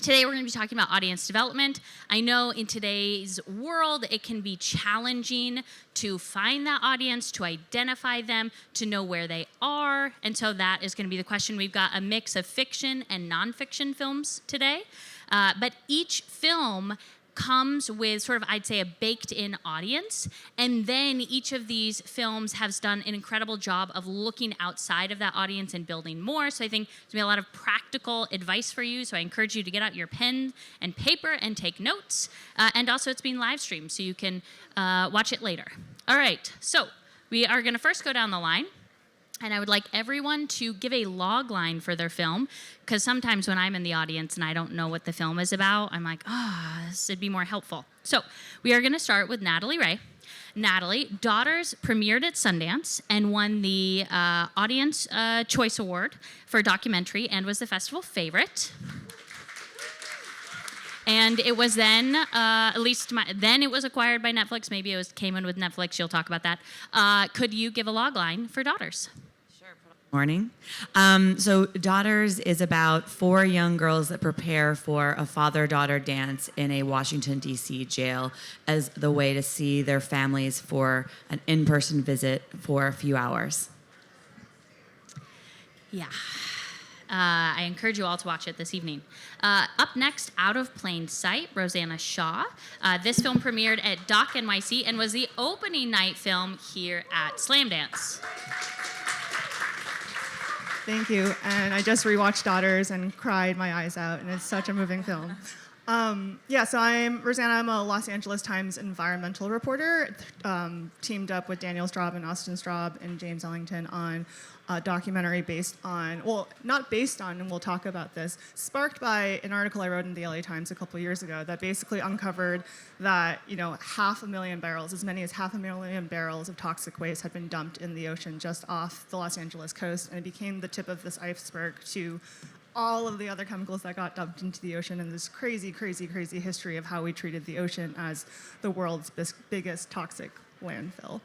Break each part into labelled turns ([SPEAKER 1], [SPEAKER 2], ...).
[SPEAKER 1] Today, we're going to be talking about audience development. I know in today's world, it can be challenging to find that audience, to identify them, to know where they are. And so that is going to be the question. We've got a mix of fiction and nonfiction films today. But each film comes with sort of, I'd say, a baked-in audience. And then each of these films has done an incredible job of looking outside of that audience and building more. So I think there's going to be a lot of practical advice for you. So I encourage you to get out your pen and paper and take notes. And also, it's being live streamed, so you can watch it later. All right, so we are going to first go down the line. And I would like everyone to give a log line for their film, because sometimes when I'm in the audience and I don't know what the film is about, I'm like, this would be more helpful. So we are going to start with Natalie Ray. Natalie, Daughters premiered at Sundance and won the Audience Choice Award for a documentary and was the festival favorite. And it was then, then it was acquired by Netflix. Maybe it came in with Netflix. You'll talk about that. Could you give a log line for Daughters?
[SPEAKER 2] Morning. So Daughters is about 4 young girls that prepare for a father-daughter dance in a Washington, D.C. jail as the way to see their families for an in-person visit for a few hours.
[SPEAKER 1] Yeah. I encourage you all to watch it this evening. Up next, Out of Plain Sight, Rosanna Xia. This film premiered at Doc NYC and was the opening night film here at Slamdance.
[SPEAKER 3] Thank you. And I just rewatched Daughters and cried my eyes out, and it's such a moving film. So I'm Rosanna. I'm a Los Angeles Times environmental reporter, teamed up with Daniel Straub and Austin Straub and James Ellington on a documentary based on, well, not based on, and we'll talk about this, sparked by an article I wrote in the LA Times a couple years ago that basically uncovered that, 500,000 barrels, as many as 500,000 barrels of toxic waste had been dumped in the ocean just off the Los Angeles coast, and it became the tip of this iceberg to all of the other chemicals that got dumped into the ocean, and this crazy, crazy, crazy history of how we treated the ocean as the world's biggest toxic landfill.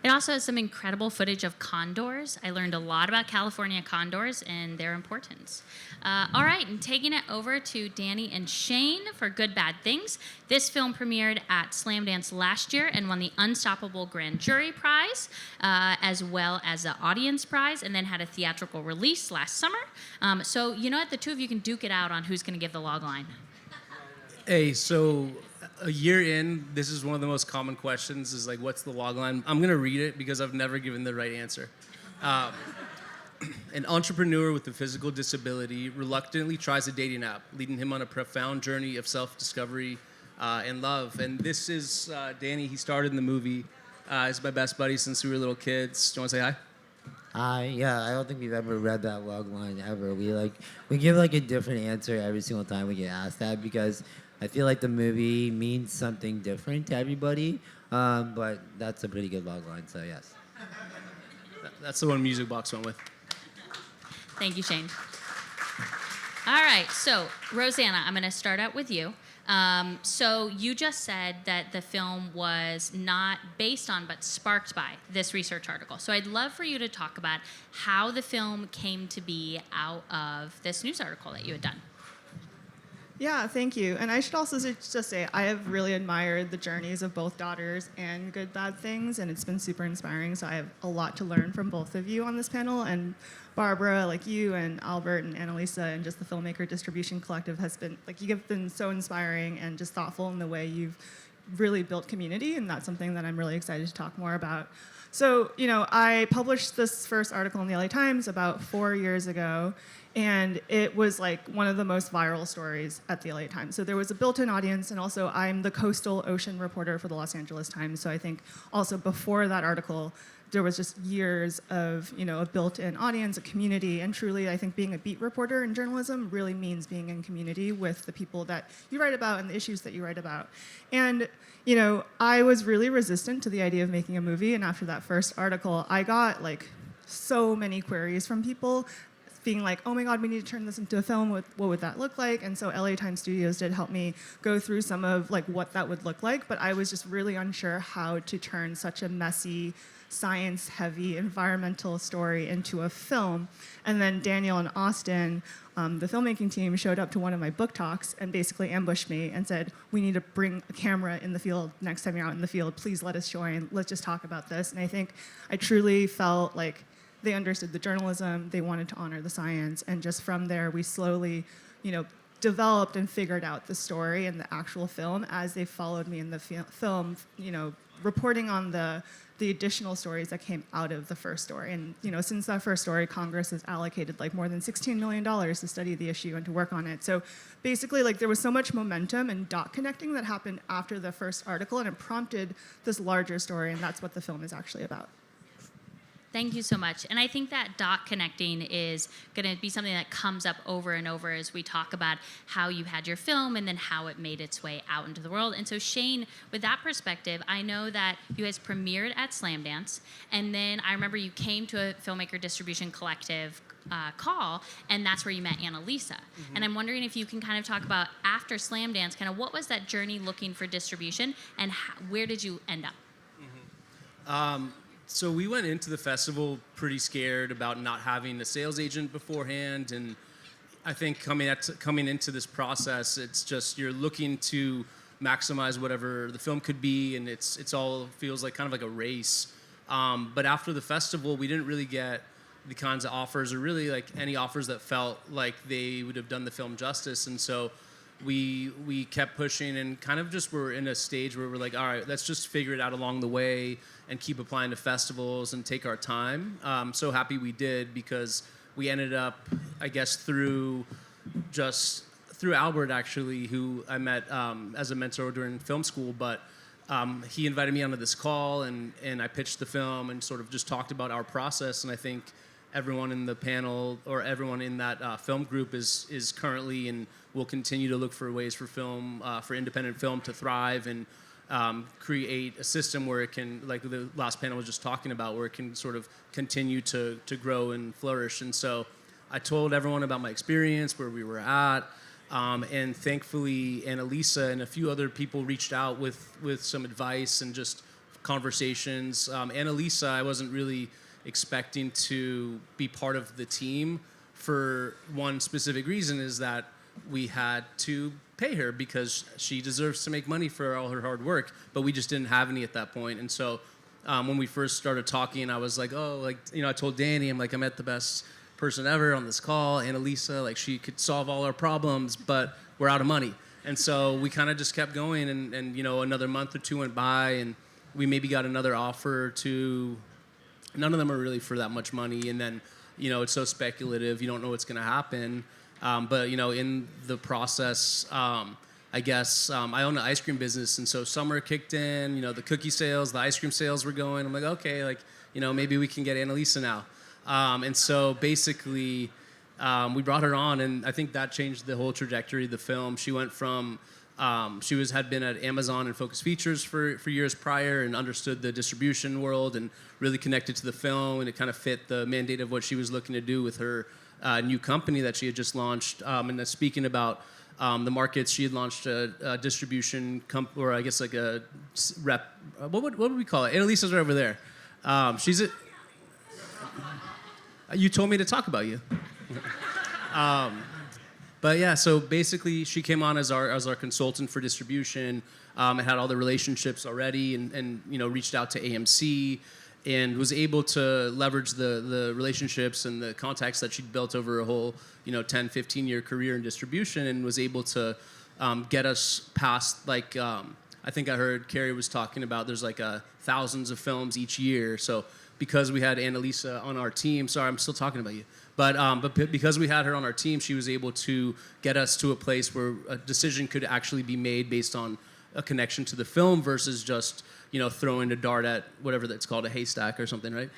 [SPEAKER 1] It also has some incredible footage of condors. I learned a lot about California condors and their importance. All right, and taking it over to Danny and Shane for Good Bad Things. This film premiered at Slamdance last year and won the Unstoppable Grand Jury Prize, as well as the Audience Prize, and then had a theatrical release last summer. So you know what? The two of you can duke it out on who's going to give the log line.
[SPEAKER 4] Hey, so a year in, this is one of the most common questions is like, what's the log line? I'm going to read it because I've never given the right answer. An entrepreneur with a physical disability reluctantly tries a dating app, leading him on a profound journey of self-discovery and love. And this is Danny. He starred in the movie. He's my best buddy since we were little kids. Do you want to say hi?
[SPEAKER 5] Hi. Yeah, I don't think we've ever read that log line ever. We give like a different answer every single time we get asked that because I feel like the movie means something different to everybody, but that's a pretty good log line, so yes.
[SPEAKER 4] That's the one Music Box went with.
[SPEAKER 1] Thank you, Shane. All right, so Rosanna, I'm going to start out with you. So you just said that the film was not based on, but sparked by this research article. So I'd love for you to talk about how the film came to be out of this news article that you had done.
[SPEAKER 3] Yeah, thank you. And I should also just say I have really admired the journeys of both Daughters and Good Bad Things, and it's been super inspiring. So I have a lot to learn from both of you on this panel. And Barbara, like you, and Albert and Annalisa, and just the Filmmaker Distribution Collective has been, like, you have been so inspiring and just thoughtful in the way you've really built community, and that's something that I'm really excited to talk more about. So, I published this first article in the LA Times about 4 years ago, and it was like one of the most viral stories at the LA Times. So there was a built-in audience, and also I'm the coastal ocean reporter for the Los Angeles Times. So I think also before that article, there was just years of, a built-in audience, a community, and truly I think being a beat reporter in journalism really means being in community with the people that you write about and the issues that you write about. And, I was really resistant to the idea of making a movie, and after that first article, I got so many queries from people being like, oh my God, we need to turn this into a film. What would that look like? And so LA Time Studios did help me go through some of like what that would look like, but I was just really unsure how to turn such a messy, science-heavy, environmental story into a film. And then Daniel and Austin, the filmmaking team, showed up to one of my book talks and basically ambushed me and said, we need to bring a camera in the field next time you're out in the field. Please let us join. Let's just talk about this. And I think I truly felt like they understood the journalism, they wanted to honor the science, and just from there, we slowly, developed and figured out the story and the actual film as they followed me in the film, reporting on the additional stories that came out of the first story. And, since that first story, Congress has allocated like more than $16 million to study the issue and to work on it. So basically, like, there was so much momentum and dot connecting that happened after the first article, and it prompted this larger story, and that's what the film is actually about.
[SPEAKER 1] Thank you so much. And I think that dot connecting is going to be something that comes up over and over as we talk about how you had your film and then how it made its way out into the world. And so, Shane, with that perspective, I know that you guys premiered at Slamdance, and then I remember you came to a Filmmaker Distribution Collective call, and that's where you met Annalisa. Mm-hmm. And I'm wondering if you can kind of talk about, after Slamdance, kind of what was that journey looking for distribution, and where did you end up?
[SPEAKER 4] Mm-hmm. So we went into the festival pretty scared about not having a sales agent beforehand, and I think coming into this process, it's just you're looking to maximize whatever the film could be, and it's all feels like kind of like a race. But after the festival, we didn't really get the kinds of offers, or really like any offers that felt like they would have done the film justice, and so we kept pushing and kind of just were in a stage where we're like, all right, let's just figure it out along the way and keep applying to festivals and take our time. So happy we did, because we ended up, I guess, through Albert, actually, who I met as a mentor during film school, but he invited me onto this call, and I pitched the film and sort of just talked about our process. And I think everyone in the panel, or everyone in that film group, is currently and will continue to look for ways for film, for independent film to thrive, and create a system where it can, like the last panel was just talking about, where it can sort of continue to grow and flourish. And so I told everyone about my experience, where we were at, and thankfully Annalisa and a few other people reached out with some advice and just conversations. Annalisa, I wasn't really expecting to be part of the team for one specific reason, is that we had to pay her because she deserves to make money for all her hard work, but we just didn't have any at that point. And so when we first started talking, I was like, I told Danny, I met the best person ever on this call, Annalisa, like she could solve all our problems, but we're out of money. And so we kind of just kept going, and another month or two went by, and we maybe got another offer or two. None of them are really for that much money, and then it's so speculative, you don't know what's going to happen. But in the process, I guess I own an ice cream business, and so summer kicked in. The cookie sales, the ice cream sales were going. I'm like, okay, maybe we can get Annalisa now. And so basically, we brought her on, and I think that changed the whole trajectory of the film. She went from she had been at Amazon and Focus Features for years prior, and understood the distribution world and really connected to the film, and it kind of fit the mandate of what she was looking to do with her new company that she had just launched. And speaking about the markets, she had launched a distribution or I guess like a rep. What would we call it? Annalisa's right over there. You told me to talk about you. But yeah, so basically she came on as our consultant for distribution, and had all the relationships already, and reached out to AMC, and was able to leverage the relationships and the contacts that she'd built over a whole 10, 15-year career in distribution, and was able to get us past, like, I think I heard Carrie was talking about there's like thousands of films each year. So because we had Annalisa on our team, sorry, I'm still talking about you. But because we had her on our team, she was able to get us to a place where a decision could actually be made based on a connection to the film versus just throwing a dart at whatever that's called, a haystack or something, right?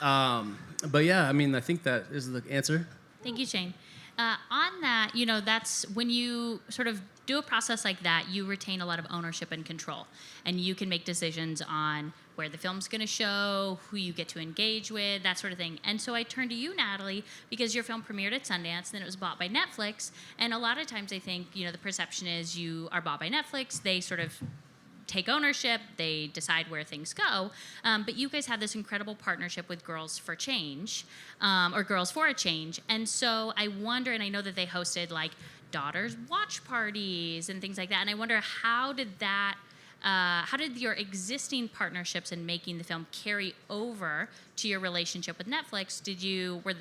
[SPEAKER 4] But yeah, I think that is the answer.
[SPEAKER 1] Thank you, Shane. On that, that's when you sort of do a process like that, you retain a lot of ownership and control, and you can make decisions on where the film's going to show, who you get to engage with, that sort of thing. And so I turned to you, Natalie, because your film premiered at Sundance, then it was bought by Netflix. And a lot of times I think, you know, the perception is you are bought by Netflix, they sort of take ownership, they decide where things go. But you guys have this incredible partnership with Girls for Change, or Girls for a Change. And so I wonder, and I know that they hosted like daughters watch parties and things like that. And I wonder, how did your existing partnerships in making the film carry over to your relationship with Netflix?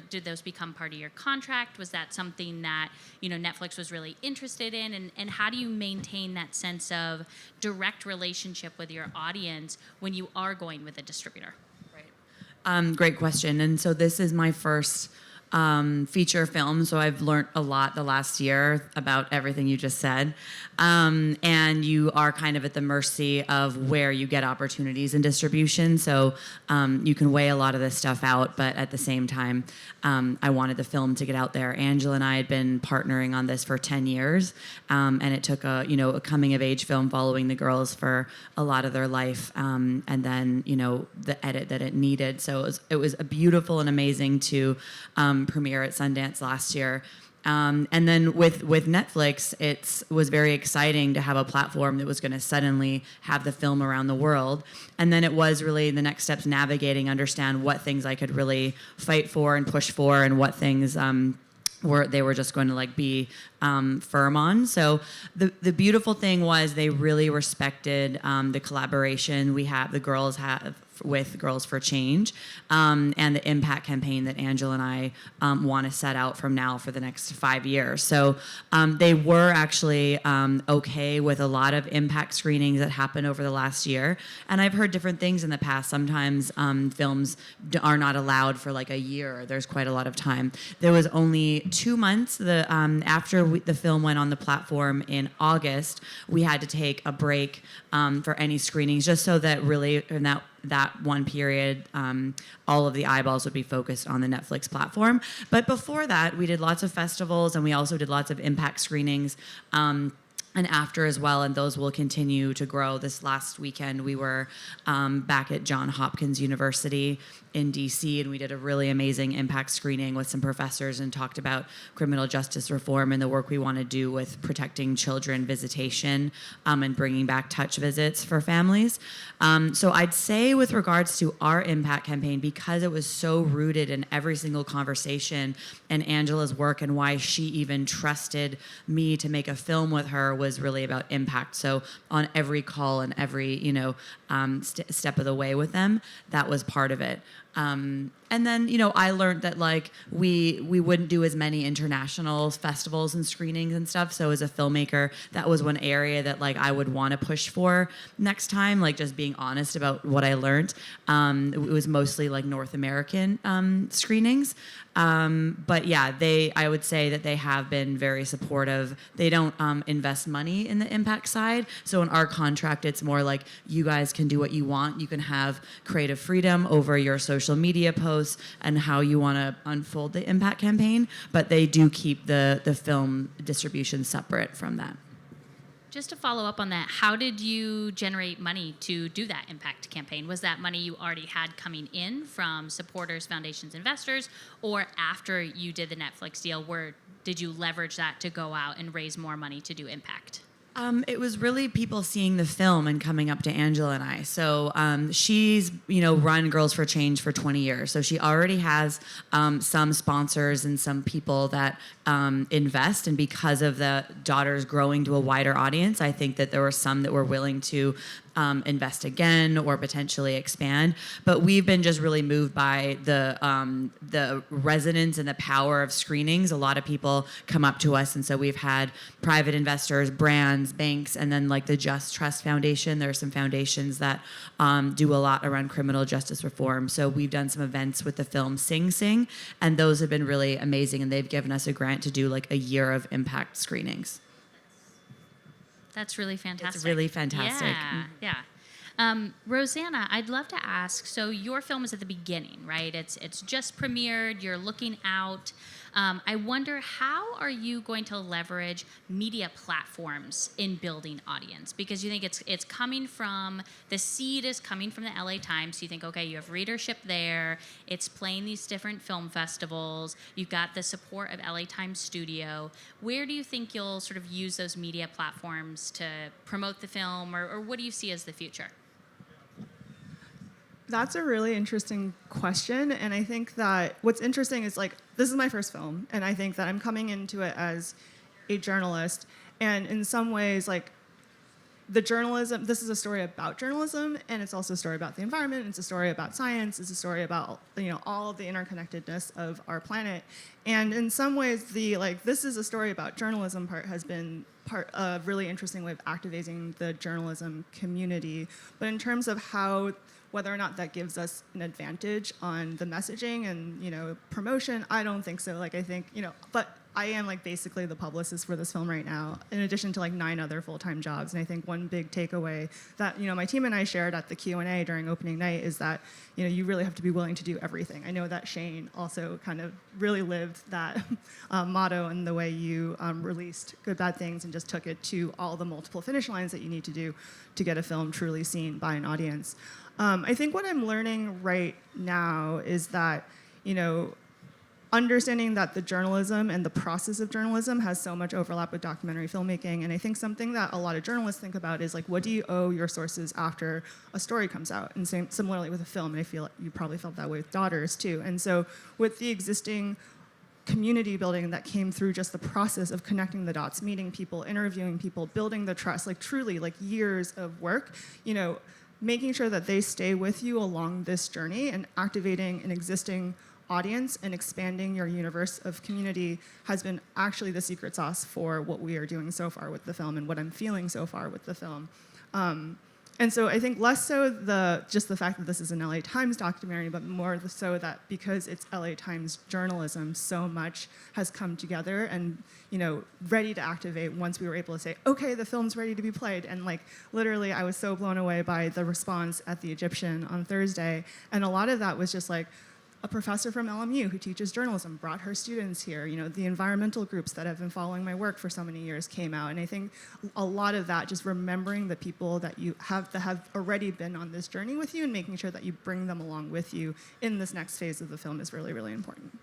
[SPEAKER 1] Did those become part of your contract? Was that something that, you know, Netflix was really interested in? And how do you maintain that sense of direct relationship with your audience when you are going with a distributor?
[SPEAKER 2] Right. Great question. And so this is my first feature film, so I've learned a lot the last year about everything you just said. And you are kind of at the mercy of where you get opportunities in distribution. So you can weigh a lot of this stuff out, but at the same time, I wanted the film to get out there. Angela and I had been partnering on this for 10 years, and it took a coming of age film following the girls for a lot of their life, and then, you know, the edit that it needed. So it was a beautiful and amazing to premiere at Sundance last year. And then with Netflix, it was very exciting to have a platform that was going to suddenly have the film around the world. And then it was really the next steps navigating, understand what things I could really fight for and push for, and what things they were just going to like be firm on. So the beautiful thing was they really respected the collaboration the girls have with Girls for Change, and the impact campaign that Angela and I want to set out from now for the next 5 years. So they were actually okay with a lot of impact screenings that happened over the last year. And I've heard different things in the past. Sometimes films are not allowed for like a year. There's quite a lot of time. There was only 2 months after the film went on the platform in August. We had to take a break for any screenings, just so that really in that one period, all of the eyeballs would be focused on the Netflix platform. But before that, we did lots of festivals, and we also did lots of impact screenings. And after as well, and those will continue to grow. This last weekend, we were back at Johns Hopkins University in DC, and we did a really amazing impact screening with some professors and talked about criminal justice reform and the work we want to do with protecting children visitation, and bringing back touch visits for families. So I'd say with regards to our impact campaign, because it was so rooted in every single conversation and Angela's work, and why she even trusted me to make a film with her was really about impact. So on every call and every, step of the way with them, that was part of it. And then, I learned that like we wouldn't do as many international festivals and screenings and stuff. So as a filmmaker, that was one area that like I would want to push for next time, like just being honest about what I learned. It was mostly like North American screenings. But yeah, I would say that they have been very supportive. They don't invest money in the impact side. So in our contract, it's more like you guys can do what you want. You can have creative freedom over your social media posts and how you want to unfold the impact campaign, but they do keep the film distribution separate from that.
[SPEAKER 1] Just to follow up on that, how did you generate money to do that impact campaign? Was that money you already had coming in from supporters, foundations, investors, or after you did the Netflix deal, did you leverage that to go out and raise more money to do impact?
[SPEAKER 2] It was really people seeing the film and coming up to Angela and I. So she's, run Girls for Change for 20 years. So she already has some sponsors and some people that invest. And because of the daughters growing to a wider audience, I think that there were some that were willing to invest again or potentially expand. But we've been just really moved by the resonance and the power of screenings. A lot of people come up to us, and so we've had private investors, brands, banks, and then like the Just Trust Foundation. There are some foundations that do a lot around criminal justice reform. So we've done some events with the film Sing Sing, and those have been really amazing, and they've given us a grant to do like a year of impact screenings.
[SPEAKER 1] That's really fantastic.
[SPEAKER 2] It's really fantastic.
[SPEAKER 1] Yeah. Rosanna, I'd love to ask, so your film is at the beginning, right? It's just premiered, you're looking out. I wonder, how are you going to leverage media platforms in building audience? Because you think it's coming from, the seed is coming from the LA Times. So you think, okay, you have readership there. It's playing these different film festivals. You've got the support of LA Times Studio. Where do you think you'll sort of use those media platforms to promote the film, or what do you see as the future?
[SPEAKER 3] That's a really interesting question, and I think that what's interesting is, like, this is my first film, and I think that I'm coming into it as a journalist, and in some ways, like, the journalism, this is a story about journalism, and it's also a story about the environment, it's a story about science, it's a story about, all of the interconnectedness of our planet, and in some ways, this is a story about journalism part has been a really interesting way of activating the journalism community, but in terms of whether or not that gives us an advantage on the messaging and, promotion, I don't think so. Like, I think, but I am, like, basically the publicist for this film right now, in addition to, like, 9 other full-time jobs. And I think one big takeaway that, my team and I shared at the Q&A during opening night is that, you really have to be willing to do everything. I know that Shane also kind of really lived that motto in the way you released Good Bad Things and just took it to all the multiple finish lines that you need to do to get a film truly seen by an audience. I think what I'm learning right now is that, understanding that the journalism and the process of journalism has so much overlap with documentary filmmaking. And I think something that a lot of journalists think about is, like, what do you owe your sources after a story comes out? And similarly with a film, and I feel like you probably felt that way with Daughters too. And so with the existing community building that came through just the process of connecting the dots, meeting people, interviewing people, building the trust, like truly like years of work, making sure that they stay with you along this journey and activating an existing audience and expanding your universe of community has been actually the secret sauce for what we are doing so far with the film and what I'm feeling so far with the film. And so I think less so just the fact that this is an LA Times documentary, but more so that because it's LA Times journalism, so much has come together and, ready to activate once we were able to say, okay, the film's ready to be played. And, like, literally, I was so blown away by the response at the Egyptian on Thursday. And a lot of that was just like, a professor from LMU who teaches journalism brought her students here. The environmental groups that have been following my work for so many years came out. And I think a lot of that, just remembering the people that you have that have already been on this journey with you and making sure that you bring them along with you in this next phase of the film is really, really important.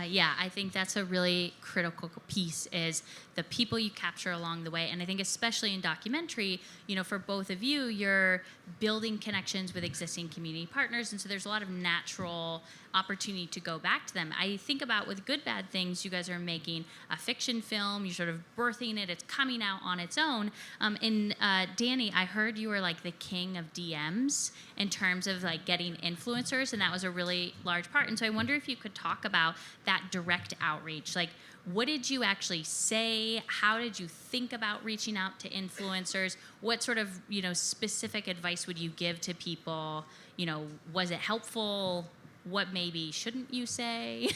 [SPEAKER 1] Yeah, I think that's a really critical piece, is the people you capture along the way. And I think especially in documentary, for both of you, you're building connections with existing community partners. And so there's a lot of natural opportunity to go back to them. I think about with Good Bad Things, you guys are making a fiction film, you're sort of birthing it, it's coming out on its own. And Danny, I heard you were like the king of DMs in terms of like getting influencers, and that was a really large part. And so I wonder if you could talk about that direct outreach. Like, what did you actually say? How did you think about reaching out to influencers? What sort of, specific advice would you give to people? Was it helpful? What maybe shouldn't you say?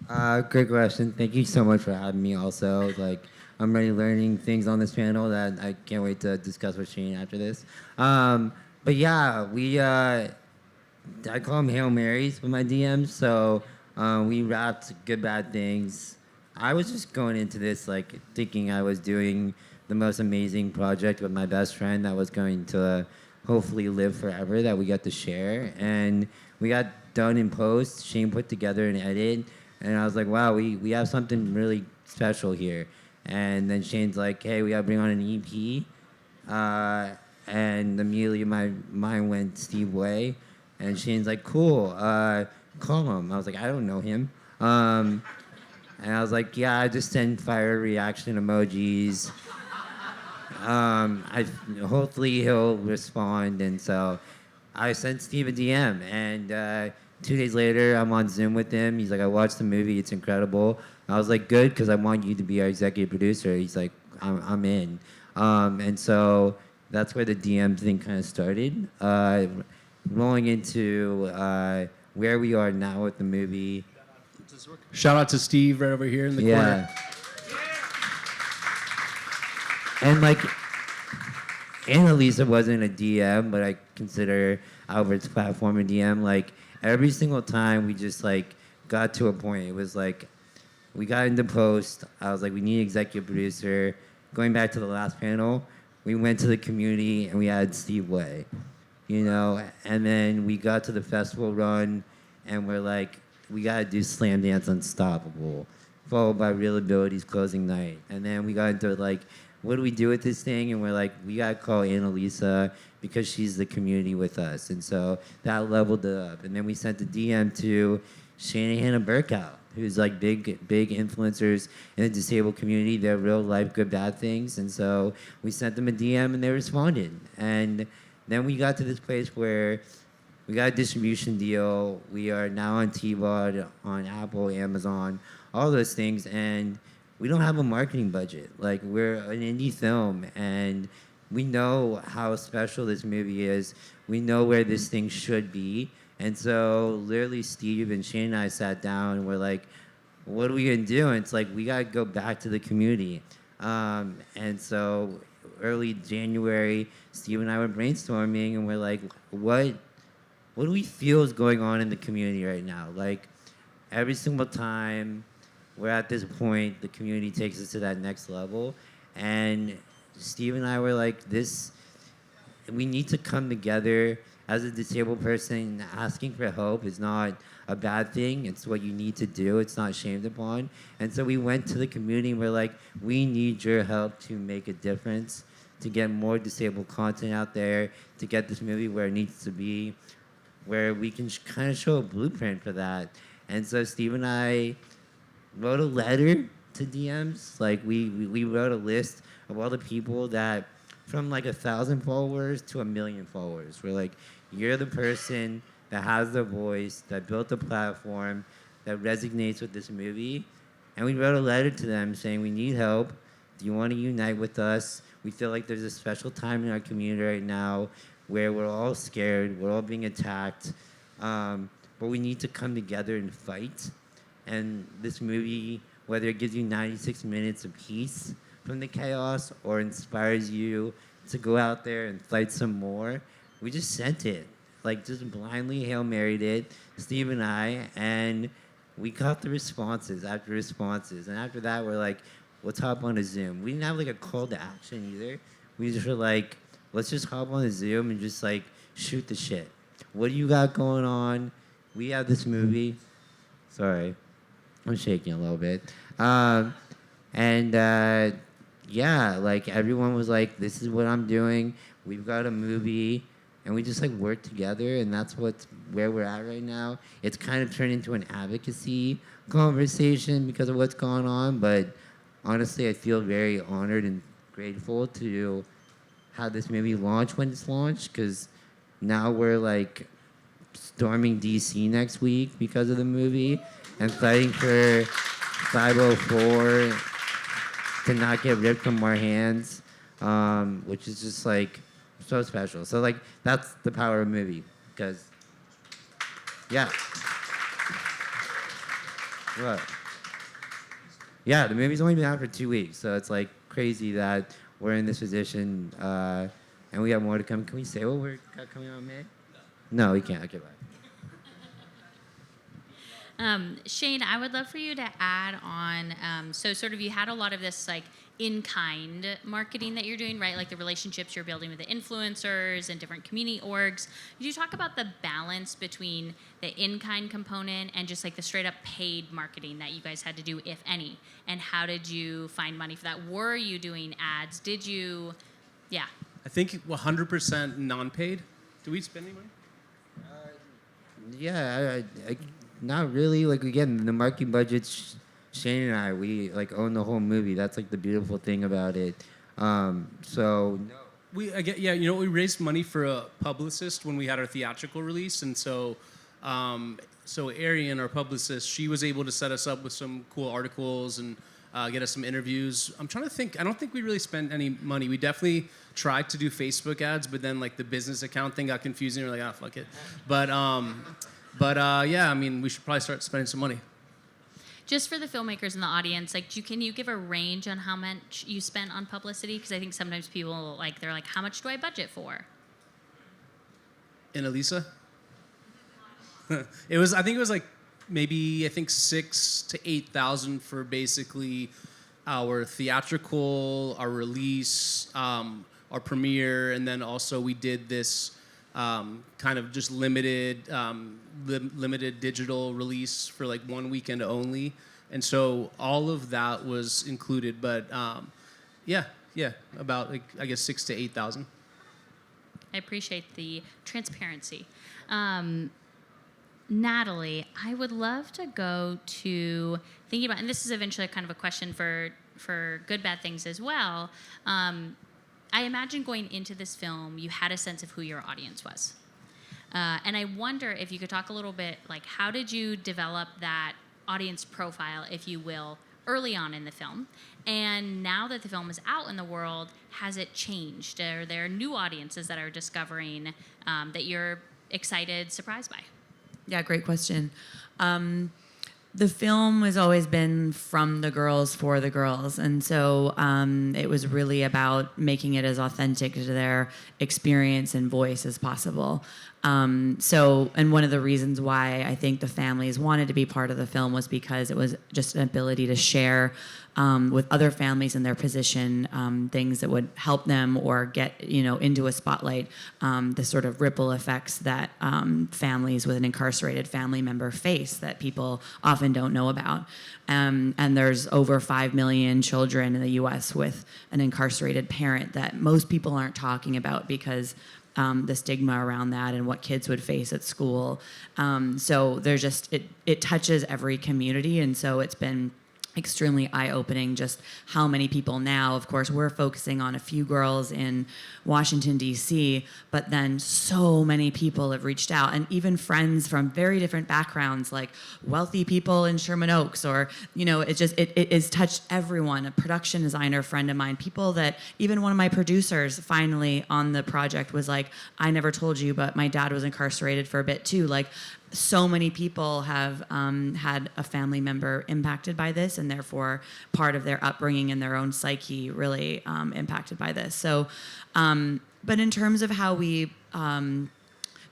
[SPEAKER 5] Great question. Thank you so much for having me also. Like, I'm already learning things on this panel that I can't wait to discuss with Shane after this. But yeah, I call them Hail Marys with my DMs. So we wrapped Good Bad Things. I was just going into this like thinking I was doing the most amazing project with my best friend that was going to hopefully live forever, that we got to share. And we got done in post. Shane put together an edit. And I was like, wow, we have something really special here. And then Shane's like, hey, we got to bring on an EP. And immediately my mind went Steve Way. And Shane's like, cool, call him. I was like, I don't know him. And I was like, yeah, I just send fire reaction emojis. Hopefully he'll respond. And so I sent Steve a DM. And 2 days later, I'm on Zoom with him. He's like, I watched the movie. It's incredible. I was like, good, because I want you to be our executive producer. He's like, I'm in. And so that's where the DM thing kind of started. Rolling into where we are now with the movie.
[SPEAKER 4] Shout out to Steve right over here in the corner.
[SPEAKER 5] And like, Annalisa wasn't a DM, but I consider Albert's platform a DM. Like every single time we just like got to a point. It was like we got into post. I was like, we need an executive producer. Going back to the last panel, we went to the community and we had Steve Way, you know, and then we got to the festival run and we're like, we gotta do Slamdance Unstoppable, followed by Real Ability's closing night. And then we got into like, what do we do with this thing? And we're like, we gotta call Annalisa because she's the community with us. And so that leveled it up. And then we sent the DM to Shane and Hannah Burkout, who's like big influencers in the disabled community. They're real life good bad things. And so we sent them a DM and they responded. And then we got to this place where we got a distribution deal. We are now on TVOD, on Apple, Amazon, all those things. And we don't have a marketing budget. Like, we're an indie film, and we know how special this movie is. We know where this thing should be. And so, literally, Steve and Shane and I sat down, and we're like, what are we going to do? And it's like, we got to go back to the community. And so, early January, Steve and I were brainstorming, and we're like, what do we feel is going on in the community right now? Like, every single time we're at this point, the community takes us to that next level. And Steve and I were like, we need to come together as a disabled person. Asking for help is not a bad thing. It's what you need to do. It's not shamed upon. And so we went to the community and we're like, we need your help to make a difference, to get more disabled content out there, to get this movie where it needs to be, where we can kind of show a blueprint for that. And so Steve and I wrote a letter to DMs. Like we wrote a list of all the people that, from like 1,000 followers to 1 million followers. We're like, you're the person that has the voice, that built the platform, that resonates with this movie. And we wrote a letter to them saying, we need help. Do you want to unite with us? We feel like there's a special time in our community right now where we're all scared, we're all being attacked, but we need to come together and fight. And this movie, whether it gives you 96 minutes of peace from the chaos or inspires you to go out there and fight some more, we just sent it. Like, just blindly Hail Married it, Steve and I, and we got the responses after responses. And after that, we're like, let's hop on a Zoom. We didn't have like a call to action either. We just were like, let's just hop on a Zoom and just like shoot the shit. What do you got going on? We have this movie. Sorry. I'm shaking a little bit. Yeah, like everyone was like, this is what I'm doing. We've got a movie. And we just like work together, and that's where we're at right now. It's kind of turned into an advocacy conversation because of what's going on. But honestly, I feel very honored and grateful to have this movie launch when it's launched, because now we're like storming DC next week because of the movie and fighting for 504 to not get ripped from our hands, which is just like so special. So like that's the power of a movie, because yeah. What? Yeah, the movie's only been out for 2 weeks, so it's like crazy that we're in this position, and we have more to come. Can we say what we're got coming out in May? No, we can't. Okay, bye.
[SPEAKER 1] Shane, I would love for you to add on, so sort of you had a lot of this like in-kind marketing that you're doing, right? Like the relationships you're building with the influencers and different community orgs. Could you talk about the balance between the in-kind component and just like the straight up paid marketing that you guys had to do, if any? And how did you find money for that? Were you doing ads? Did you, yeah.
[SPEAKER 4] I think 100% non-paid. Do we spend any money?
[SPEAKER 5] Yeah, I not really. Like, again, the marketing budget's Shane and I, we like own the whole movie. That's like the beautiful thing about it. So no.
[SPEAKER 4] We raised money for a publicist when we had our theatrical release, and so Arian, our publicist, she was able to set us up with some cool articles and get us some interviews. I'm trying to think. I don't think we really spent any money. We definitely tried to do Facebook ads, but then like the business account thing got confusing. We're like, fuck it. But yeah, I mean, we should probably start spending some money.
[SPEAKER 1] Just for the filmmakers in the audience, like, can you give a range on how much you spent on publicity? Because I think sometimes people, like, they're like, how much do I budget for?
[SPEAKER 4] And Elisa? I think it was like maybe 6,000 to 8,000 for basically our theatrical, our release, our premiere, and then also we did this kind of just limited digital release for like 1 weekend only, and so all of that was included. But yeah, about like, I guess 6,000 to 8,000.
[SPEAKER 1] I appreciate the transparency. Natalie, I would love to go to thinking about, and this is eventually kind of a question for Good Bad Things as well. I imagine going into this film, you had a sense of who your audience was. And I wonder if you could talk a little bit, like, how did you develop that audience profile, if you will, early on in the film? And now that the film is out in the world, has it changed? Are there new audiences that are discovering that you're excited, surprised by?
[SPEAKER 2] Yeah, great question. The film has always been from the girls for the girls. And so it was really about making it as authentic to their experience and voice as possible. And one of the reasons why I think the families wanted to be part of the film was because it was just an ability to share with other families in their position things that would help them or get into a spotlight, the sort of ripple effects that families with an incarcerated family member face that people often don't know about. And there's over 5 million children in the U.S. with an incarcerated parent that most people aren't talking about because the stigma around that and what kids would face at school. So there's just, it touches every community. And so it's been extremely eye-opening just how many people now, of course, we're focusing on a few girls in Washington, D.C., but then so many people have reached out, and even friends from very different backgrounds, like wealthy people in Sherman Oaks, or, it has touched everyone. A production designer friend of mine, people that, even one of my producers finally on the project was like, I never told you, but my dad was incarcerated for a bit too. Like, so many people have had a family member impacted by this, and therefore part of their upbringing and their own psyche really impacted by this. So, but in terms of how we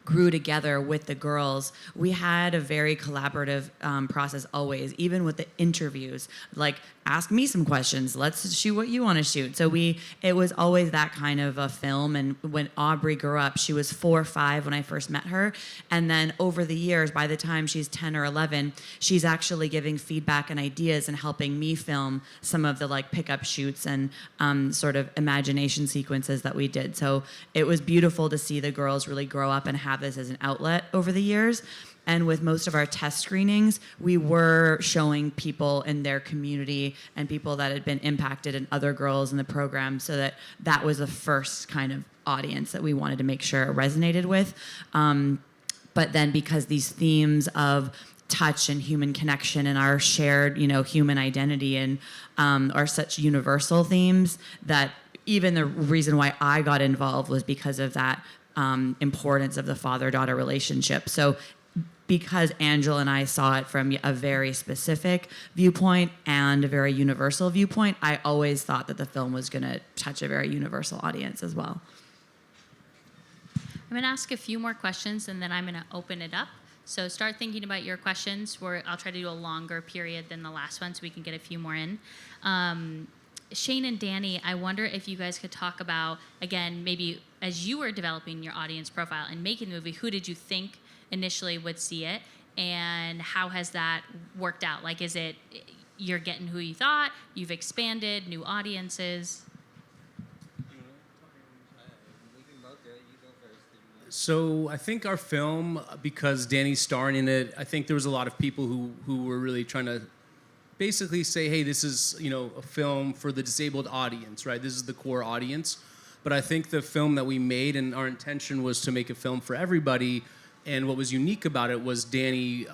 [SPEAKER 2] grew together with the girls, we had a very collaborative process always, even with the interviews. Like, ask me some questions. Let's shoot what you want to shoot. So it was always that kind of a film. And when Aubrey grew up, she was 4 or 5 when I first met her. And then over the years, by the time she's 10 or 11, she's actually giving feedback and ideas and helping me film some of the like pickup shoots and sort of imagination sequences that we did. So it was beautiful to see the girls really grow up and have this as an outlet over the years. And with most of our test screenings, we were showing people in their community and people that had been impacted and other girls in the program, so that was the first kind of audience that we wanted to make sure it resonated with. But then because these themes of touch and human connection and our shared, human identity and are such universal themes, that even the reason why I got involved was because of that importance of the father-daughter relationship. So because Angela and I saw it from a very specific viewpoint and a very universal viewpoint, I always thought that the film was going to touch a very universal audience as well.
[SPEAKER 1] I'm going to ask a few more questions, and then I'm going to open it up. So start thinking about your questions. I'll try to do a longer period than the last one so we can get a few more in. Shane and Danny, I wonder if you guys could talk about, again, maybe as you were developing your audience profile and making the movie, who did you think initially would see it, and how has that worked out? Like, is it you're getting who you thought, you've expanded, new audiences?
[SPEAKER 4] So I think our film, because Danny's starring in it, I think there was a lot of people who were really trying to basically say, hey, this is a film for the disabled audience, right? This is the core audience. But I think the film that we made, and our intention was to make a film for everybody. And what was unique about it was Danny,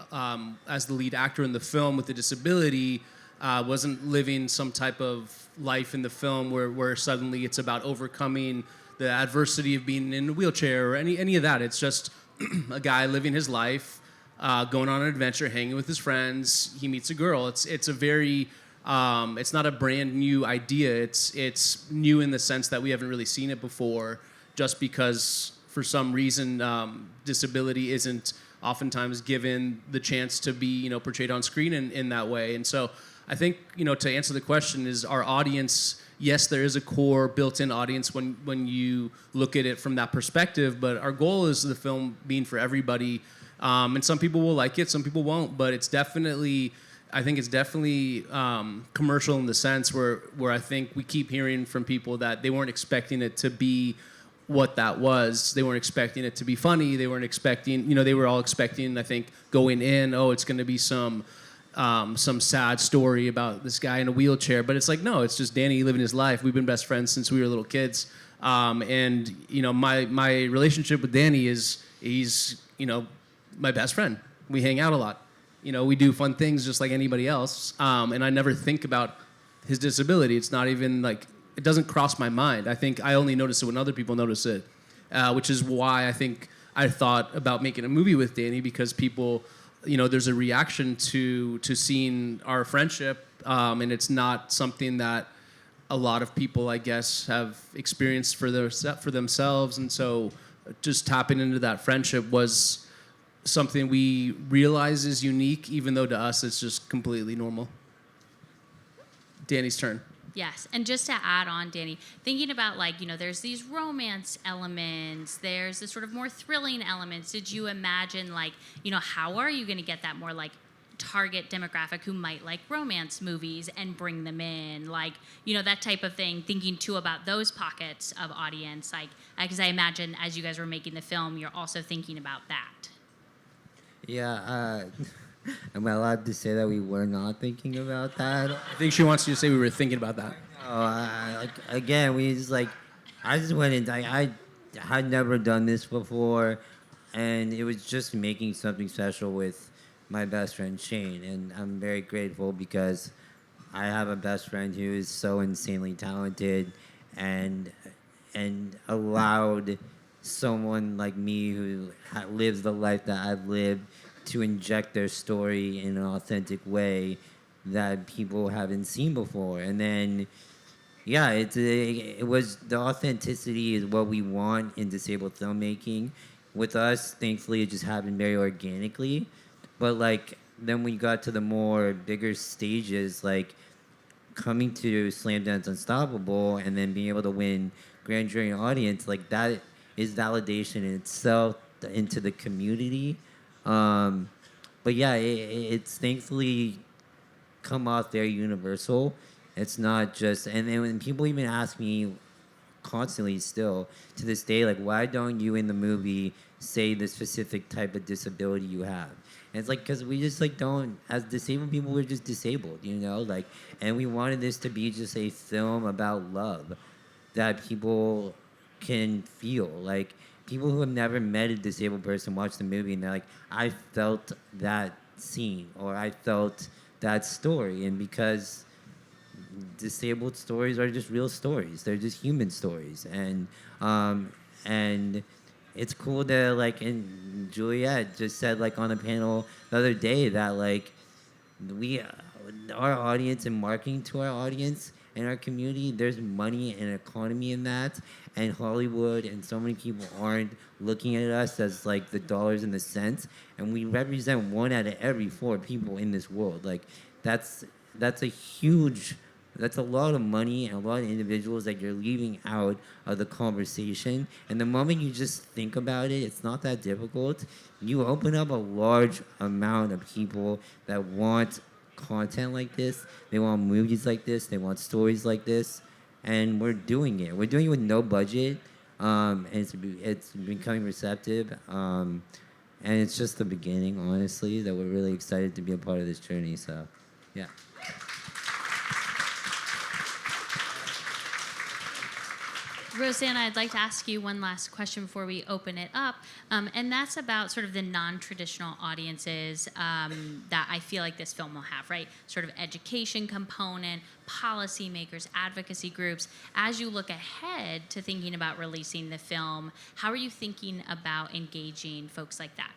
[SPEAKER 4] as the lead actor in the film with the disability, wasn't living some type of life in the film where suddenly it's about overcoming the adversity of being in a wheelchair or any of that. It's just a guy living his life, going on an adventure, hanging with his friends. He meets a girl. It's a very it's not a brand new idea. It's new in the sense that we haven't really seen it before, just because for some reason disability isn't oftentimes given the chance to be portrayed on screen in that way. And so I think to answer the question is our audience. Yes, there is a core built-in audience when you look at it from that perspective, but our goal is the film being for everybody. And some people will like it, some people won't, but I think it's definitely commercial in the sense where I think we keep hearing from people that they weren't expecting it to be what that was. They weren't expecting it to be funny. They weren't expecting, they were all expecting, I think, going in, it's going to be some sad story about this guy in a wheelchair. But it's like, no, it's just Danny living his life. We've been best friends since we were little kids. And my relationship with Danny is he's my best friend. We hang out a lot. We do fun things just like anybody else. And I never think about his disability. It's not even like, it doesn't cross my mind. I think I only notice it when other people notice it, which is why I think I thought about making a movie with Danny, because people, there's a reaction to seeing our friendship, and it's not something that a lot of people, I guess, have experienced for themselves. And so just tapping into that friendship was something we realize is unique, even though to us it's just completely normal. Danny's turn.
[SPEAKER 1] Yes, and just to add on, Danny, thinking about there's these romance elements, there's the sort of more thrilling elements. Did you imagine how are you going to get that more target demographic who might like romance movies and bring them in, that type of thing, thinking too about those pockets of audience, because I imagine as you guys were making the film, you're also thinking about that.
[SPEAKER 5] Yeah, am I allowed to say that we were not thinking about that?
[SPEAKER 4] I think she wants you to say we were thinking about that.
[SPEAKER 5] Again, we just I just went in. I had never done this before, and it was just making something special with my best friend Shane, and I'm very grateful because I have a best friend who is so insanely talented, and allowed someone like me who lives the life that I've lived to inject their story in an authentic way that people haven't seen before. And then, yeah, it was the authenticity is what we want in disabled filmmaking. With us, thankfully, it just happened very organically. But then we got to the more bigger stages, coming to Slamdance Unstoppable and then being able to win Grand Jury and Audience, that is validation in itself into the community. But yeah, it's thankfully come off very universal. It's not just, and then when people even ask me constantly still to this day, why don't you in the movie say the specific type of disability you have? And it's because we just don't, as disabled people, we're just disabled, and we wanted this to be just a film about love that people can feel. People who have never met a disabled person watch the movie and they're I felt that scene or I felt that story. And because disabled stories are just real stories, they're just human stories. And it's cool that and Juliet just said on a panel the other day that our audience and marketing to our audience and our community, there's money and economy in that. And Hollywood and so many people aren't looking at us as the dollars and the cents. And we represent 1 out of every 4 people in this world. That's a lot of money and a lot of individuals that you're leaving out of the conversation. And the moment you just think about it, it's not that difficult. You open up a large amount of people that want content like this. They want movies like this. They want stories like this. And we're doing it. We're doing it with no budget. And it's becoming receptive. And it's just the beginning, honestly, that we're really excited to be a part of this journey. So, yeah.
[SPEAKER 1] Rosanna, I'd like to ask you one last question before we open it up, and that's about sort of the non-traditional audiences that I feel like this film will have, right? Sort of education component, policymakers, advocacy groups. As you look ahead to thinking about releasing the film, how are you thinking about engaging folks like that?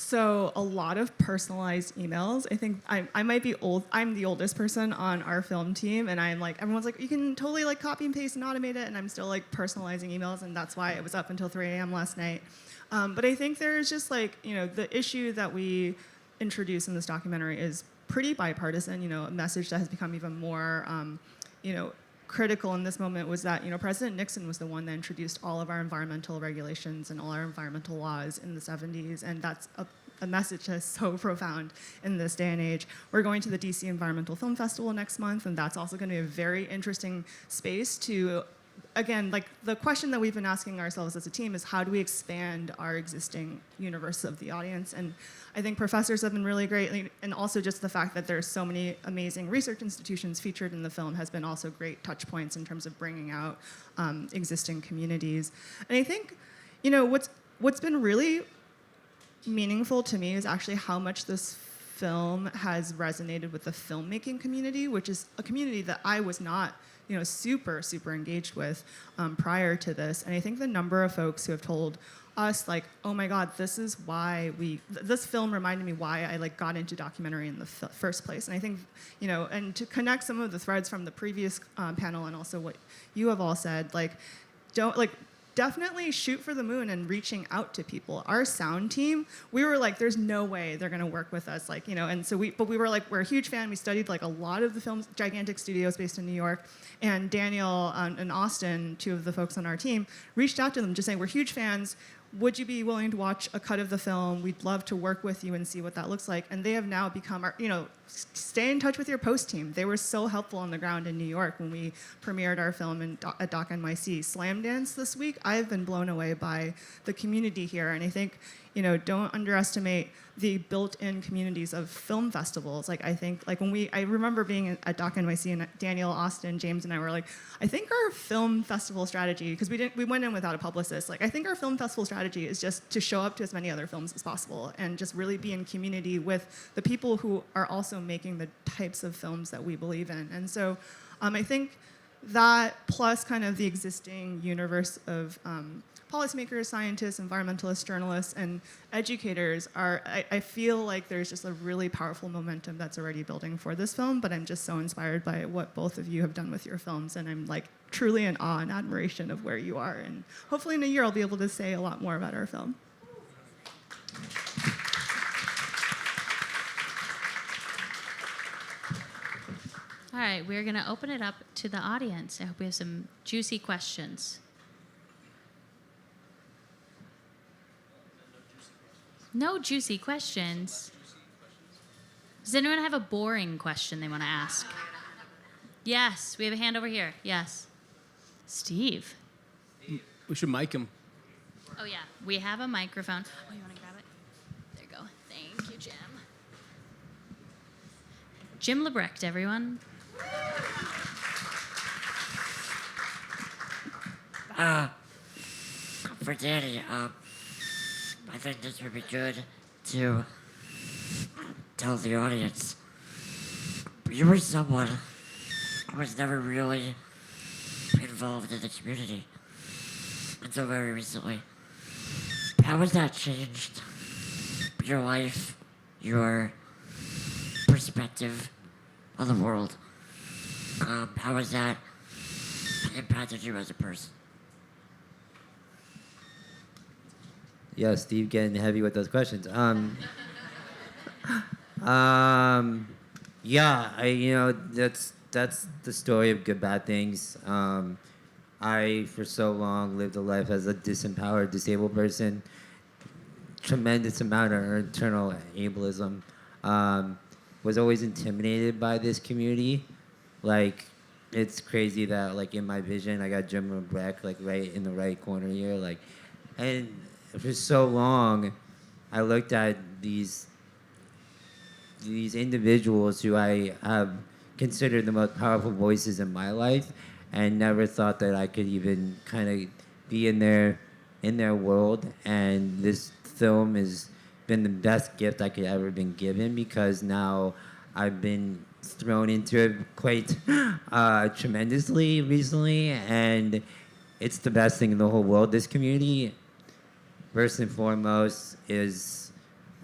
[SPEAKER 3] So a lot of personalized emails. I think I might be old. I'm the oldest person on our film team, and I'm like, everyone's like, you can totally like copy and paste and automate it, and I'm still like personalizing emails, and that's why it was up until 3 a.m. last night. But I think there's just like, the issue that we introduce in this documentary is pretty bipartisan. A message that has become even more, critical in this moment was that, President Nixon was the one that introduced all of our environmental regulations and all our environmental laws in the 70s, and that's a message that's so profound in this day and age. We're going to the DC Environmental Film Festival next month, and that's also going to be a very interesting space to, again, like the question that we've been asking ourselves as a team is how do we expand our existing universe of the audience? And I think professors have been really great, and also just the fact that there's so many amazing research institutions featured in the film has been also great touch points in terms of bringing out existing communities. And I think, what's been really meaningful to me is actually how much this film has resonated with the filmmaking community, which is a community that I was not super engaged with prior to this. And I think the number of folks who have told us like, oh my God, this is why this film reminded me why I like got into documentary in the first place. And I think, and to connect some of the threads from the previous panel and also what you have all said, like, definitely shoot for the moon and reaching out to people. Our sound team, we were like, there's no way they're gonna work with us, and so we were like, we're a huge fan. We studied like a lot of the films, gigantic studios based in New York, and Daniel and Austin, two of the folks on our team, reached out to them just saying, we're huge fans. Would you be willing to watch a cut of the film? We'd love to work with you and see what that looks like. And they have now become our, stay in touch with your post team. They were so helpful on the ground in New York when we premiered our film at Doc NYC. Slamdance this week, I've been blown away by the community here. And I think, don't underestimate the built-in communities of film festivals. Like, I think, like I remember being at Doc NYC and Daniel, Austin, James, and I were like, I think our film festival strategy, because we went in without a publicist, like I think our film festival strategy is just to show up to as many other films as possible and just really be in community with the people who are also making the types of films that we believe in. And so I think that plus kind of the existing universe of policymakers, scientists, environmentalists, journalists, and educators I feel like there's just a really powerful momentum that's already building for this film, but I'm just so inspired by what both of you have done with your films, and I'm like truly in awe and admiration of where you are, and hopefully in a year I'll be able to say a lot more about our film.
[SPEAKER 1] All right, we're going to open it up to the audience. I hope we have some juicy questions. No juicy questions. Does anyone have a boring question they want to ask? Yes, we have a hand over here. Yes. Steve.
[SPEAKER 4] We should mic him.
[SPEAKER 1] Oh, yeah, we have a microphone. Oh, you want to grab it? There you go. Thank you, Jim. Jim Lebrecht, everyone.
[SPEAKER 6] For Danny, I think this would be good to tell the audience. You were someone who was never really involved in the community until very recently. How has that changed your life, your perspective on the world? How has that impacted you as a person?
[SPEAKER 5] Yeah, Steve getting heavy with those questions. Yeah, that's the story of good bad things. I for so long lived a life as a disempowered, disabled person. Tremendous amount of internal ableism. Was always intimidated by this community. Like, it's crazy that like in my vision I got Jim and Breck like right in the right corner here, like, and for so long, I looked at these individuals who I have considered the most powerful voices in my life, and never thought that I could even kind of be in their world. And this film has been the best gift I could ever been given, because now I've been thrown into it quite tremendously recently, and it's the best thing in the whole world. This community, first and foremost, is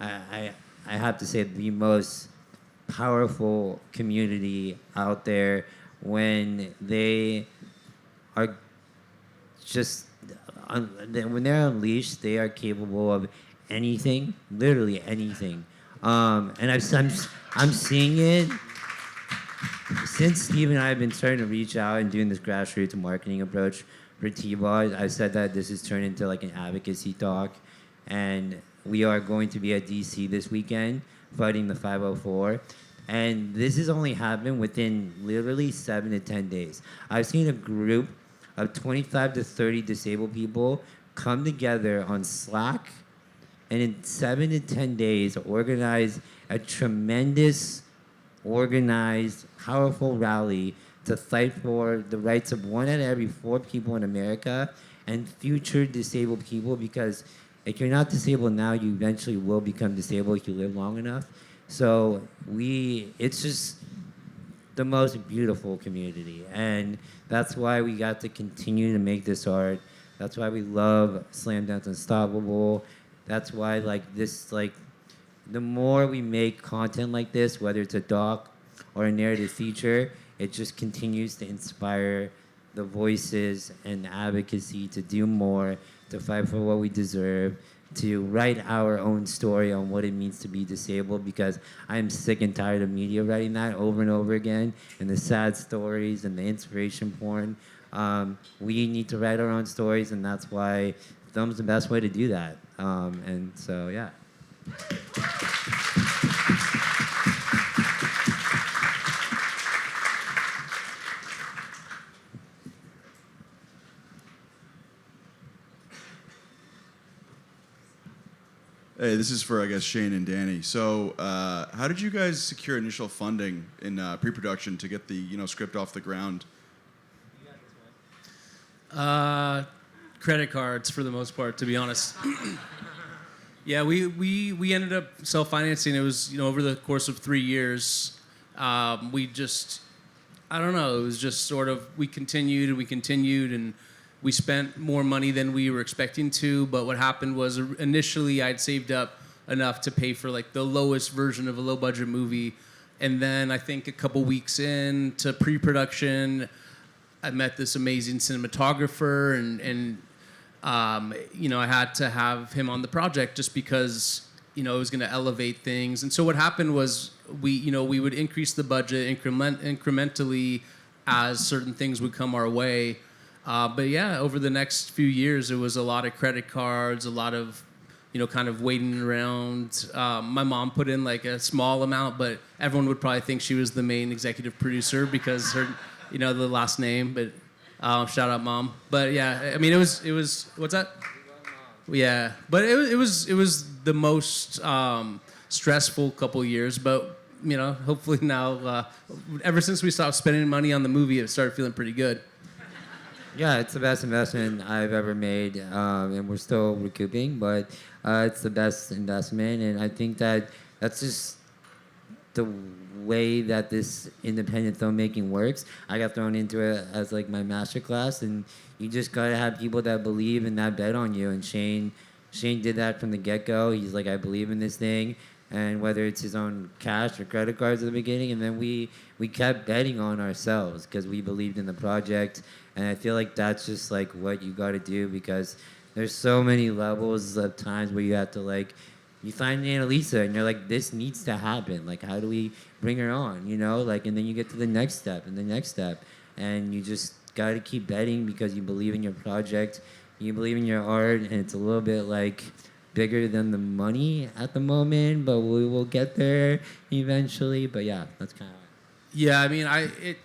[SPEAKER 5] I have to say the most powerful community out there when they are just when they're unleashed, they are capable of anything, literally anything. And I'm seeing it since Steve and I have been starting to reach out and doing this grassroots marketing approach for T-Bar. I said that this has turned into like an advocacy talk, and we are going to be at DC this weekend fighting the 504. And this has only happened within literally 7 to 10 days. I've seen a group of 25 to 30 disabled people come together on Slack and in 7 to 10 days organize a tremendous, organized, powerful rally to fight for the rights of 1 out of every 4 people in America and future disabled people, because if you're not disabled now, you eventually will become disabled if you live long enough. So it's just the most beautiful community, and that's why we got to continue to make this art. That's why we love Slamdance Unstoppable. That's why the more we make content like this, whether it's a doc or a narrative feature, it just continues to inspire the voices and advocacy to do more, to fight for what we deserve, to write our own story on what it means to be disabled, because I'm sick and tired of media writing that over and over again, and the sad stories and the inspiration porn. We need to write our own stories, and that's why film's the best way to do that. And so, yeah.
[SPEAKER 7] Hey, this is for, I guess, Shane and Danny. So, how did you guys secure initial funding in pre-production to get the script off the ground?
[SPEAKER 4] Credit cards for the most part, to be honest. Yeah, we ended up self-financing. It was over the course of 3 years. We just, I don't know. It was just sort of we continued, and we spent more money than we were expecting to. But what happened was initially I'd saved up enough to pay for like the lowest version of a low-budget movie, and then I think a couple weeks into pre-production, I met this amazing cinematographer, and I had to have him on the project just because it was going to elevate things. And so what happened was we would increase the budget incrementally as certain things would come our way. But yeah, over the next few years, it was a lot of credit cards, a lot of kind of waiting around. My mom put in like a small amount, but everyone would probably think she was the main executive producer because her the last name. But shout out, Mom. But yeah, I mean, it was what's that? Yeah, but it was the most stressful couple years. But hopefully now, ever since we stopped spending money on the movie, it started feeling pretty good.
[SPEAKER 5] Yeah, it's the best investment I've ever made, and we're still recouping, but it's the best investment, and I think that's just the way that this independent filmmaking works. I got thrown into it as like my master class, and you just gotta have people that believe and that bet on you, and Shane did that from the get-go. He's like, I believe in this thing, and whether it's his own cash or credit cards at the beginning, and then we kept betting on ourselves because we believed in the project. And I feel like that's just like what you got to do, because there's so many levels of times where you have to you find Annalisa and you're like, this needs to happen. Like, how do we bring her on? And then you get to the next step and the next step, and you just got to keep betting because you believe in your project, you believe in your art, and it's a little bit bigger than the money at the moment, but we will get there eventually. But yeah, that's kind of.
[SPEAKER 4] Yeah, I mean,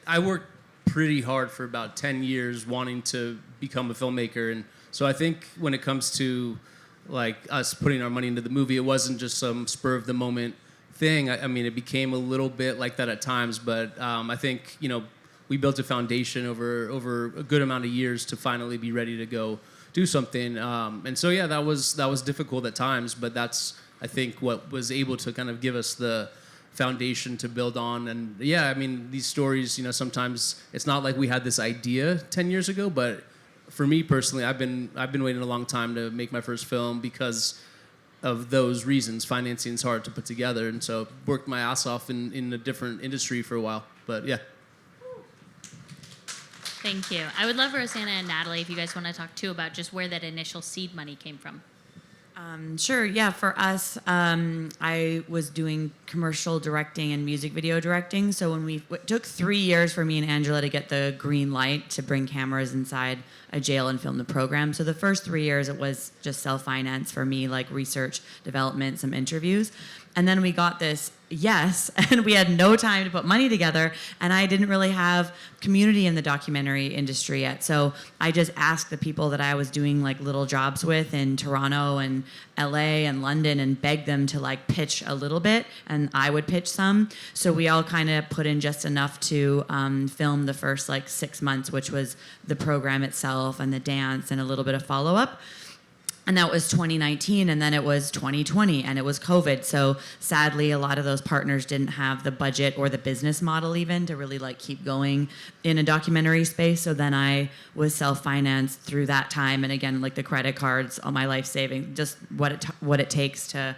[SPEAKER 4] I worked pretty hard for about 10 years wanting to become a filmmaker, and so I think when it comes to us putting our money into the movie, it wasn't just some spur of the moment thing. I mean, it became a little bit like that at times, but I think we built a foundation over a good amount of years to finally be ready to go do something. And so yeah, that was difficult at times, but that's I think what was able to kind of give us the foundation to build on. And yeah, I mean, these stories, sometimes it's not like we had this idea 10 years ago, but for me personally, I've been waiting a long time to make my first film because of those reasons. Financing is hard to put together, and so worked my ass off in a different industry for a while. But yeah.
[SPEAKER 1] Thank you. I would love Rosanna and Natalie if you guys want to talk too about just where that initial seed money came from.
[SPEAKER 2] Sure. Yeah. For us, I was doing commercial directing and music video directing. So it took 3 years for me and Angela to get the green light to bring cameras inside a jail and film the program. So the first 3 years, it was just self-finance for me, like research, development, some interviews. And then we got this yes, and we had no time to put money together, and I didn't really have community in the documentary industry yet. So I just asked the people that I was doing like little jobs with in Toronto and LA and London and begged them to like pitch a little bit, and I would pitch some. So we all kind of put in just enough to film the first like 6 months, which was the program itself and the dance and a little bit of follow-up. And that was 2019, and then it was 2020, and it was COVID. So sadly, a lot of those partners didn't have the budget or the business model even to really like keep going in a documentary space. So then I was self-financed through that time, and again, like the credit cards, all my life savings, just what it takes to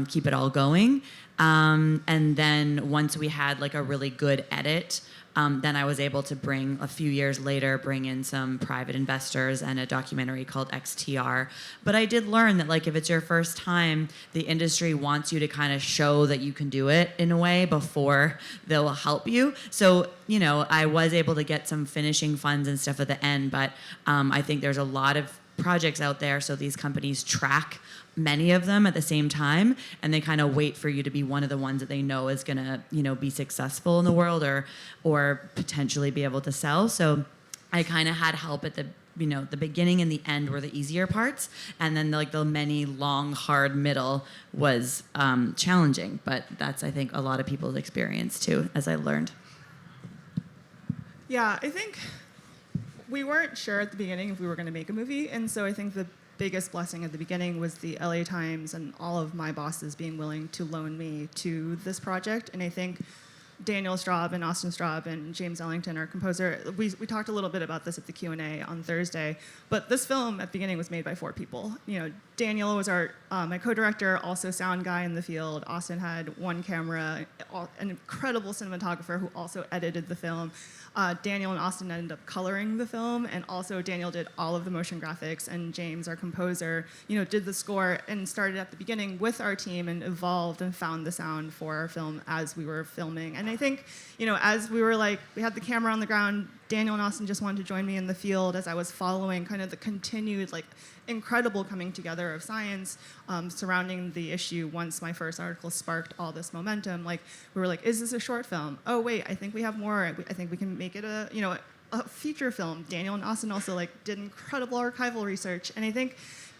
[SPEAKER 2] keep it all going. And then once we had like a really good edit, then I was able to a few years later, bring in some private investors and a documentary called XTR. But I did learn that like if it's your first time, the industry wants you to kind of show that you can do it in a way before they'll help you. So, you know, I was able to get some finishing funds and stuff at the end, but I think there's a lot of projects out there, so these companies track many of them at the same time, and they kind of wait for you to be one of the ones that they know is going to, you know, be successful in the world or potentially be able to sell. So I kind of had help at the beginning and the end were the easier parts, and then like the many long hard middle was challenging, but that's I think a lot of people's experience too, as I learned.
[SPEAKER 3] Yeah, I think we weren't sure at the beginning if we were going to make a movie, and so I think the biggest blessing at the beginning was the LA Times and all of my bosses being willing to loan me to this project. And I think Daniel Straub and Austin Straub and James Ellington, our composer, we talked a little bit about this at the Q&A on Thursday, but this film at the beginning was made by 4 people. You know, Daniel was my co-director, also sound guy in the field. Austin had one camera, an incredible cinematographer who also edited the film. Daniel and Austin ended up coloring the film, and also Daniel did all of the motion graphics, and James, our composer, you know, did the score and started at the beginning with our team and evolved and found the sound for our film as we were filming. And I think, you know, as we had the camera on the ground, Daniel and Austin just wanted to join me in the field as I was following kind of the continued, like, incredible coming together of science surrounding the issue. Once my first article sparked all this momentum, like, we were like, is this a short film? Oh, wait, I think we have more. I think we can make it a feature film. Daniel and Austin also, like, did incredible archival research. And I think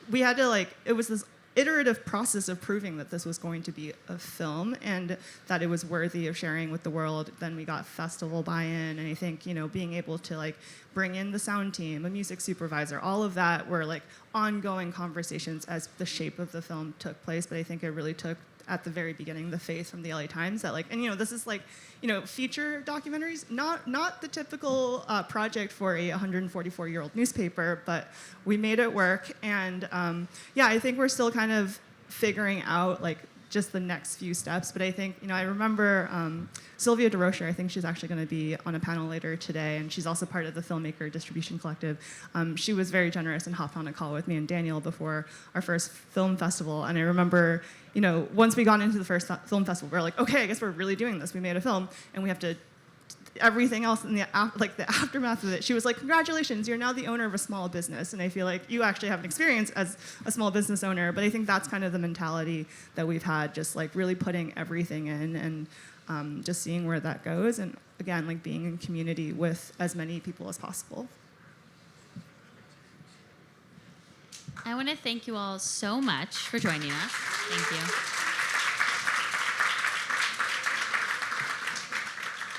[SPEAKER 3] we had to, like, it was this iterative process of proving that this was going to be a film and that it was worthy of sharing with the world. Then we got festival buy-in, and I think, you know, being able to like bring in the sound team, a music supervisor, all of that were like ongoing conversations as the shape of the film took place. But I think it really took at the very beginning the faith from the LA Times that like, and you know, this is like, you know, feature documentaries, not the typical project for a 144-year-old newspaper, but we made it work. And yeah, I think we're still kind of figuring out like just the next few steps. But I think, you know, I remember Sylvia DeRocher, I think she's actually going to be on a panel later today, and she's also part of the Filmmaker Distribution Collective. She was very generous and hopped on a call with me and Daniel before our first film festival. And I remember, you know, once we got into the first film festival, we were like, okay, I guess we're really doing this. We made a film, and we have to everything else in the aftermath of it. She was like, congratulations, you're now the owner of a small business. And I feel like you actually have an experience as a small business owner, but I think that's kind of the mentality that we've had, just like really putting everything in and just seeing where that goes. And again, like being in community with as many people as possible.
[SPEAKER 1] I want to thank you all so much for joining us. Thank you.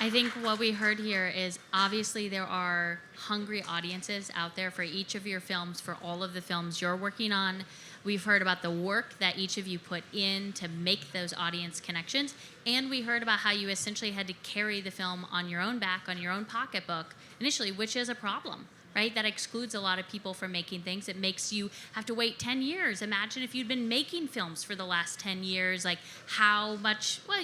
[SPEAKER 1] I think what we heard here is obviously there are hungry audiences out there for each of your films, for all of the films you're working on. We've heard about the work that each of you put in to make those audience connections, and we heard about how you essentially had to carry the film on your own back, on your own pocketbook initially, which is a problem, right? That excludes a lot of people from making things. It makes you have to wait 10 years. Imagine if you'd been making films for the last 10 years, like how much, well,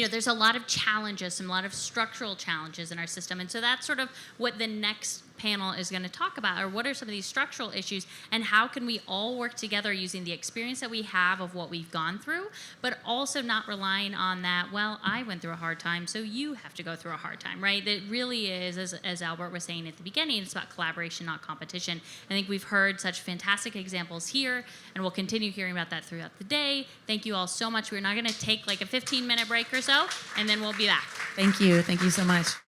[SPEAKER 1] there's a lot of challenges, a lot of structural challenges in our system. And so that's sort of what the next panel is going to talk about, or what are some of these structural issues and how can we all work together using the experience that we have of what we've gone through, but also not relying on that, well, I went through a hard time, so you have to go through a hard time, right? It really is, as Albert was saying at the beginning, it's about collaboration, not competition. I think we've heard such fantastic examples here, and we'll continue hearing about that throughout the day. Thank you all so much. We're now going to take like a 15-minute break or so, and then we'll be back.
[SPEAKER 2] Thank you. Thank you so much.